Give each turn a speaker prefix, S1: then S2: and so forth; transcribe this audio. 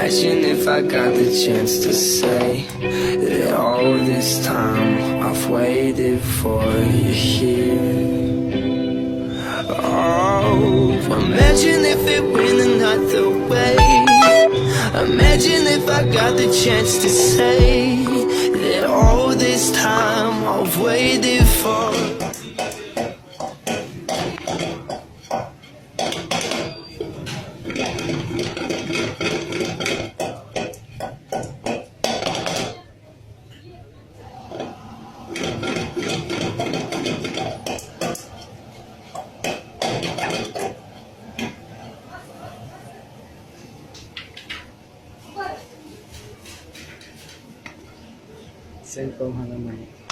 S1: Imagine if I got the chance to say that all this time I've waited for you here. Oh, imagine if it went another way. Imagine if I got the chance to say that all this time I've waited for.
S2: Cellphone ka naman.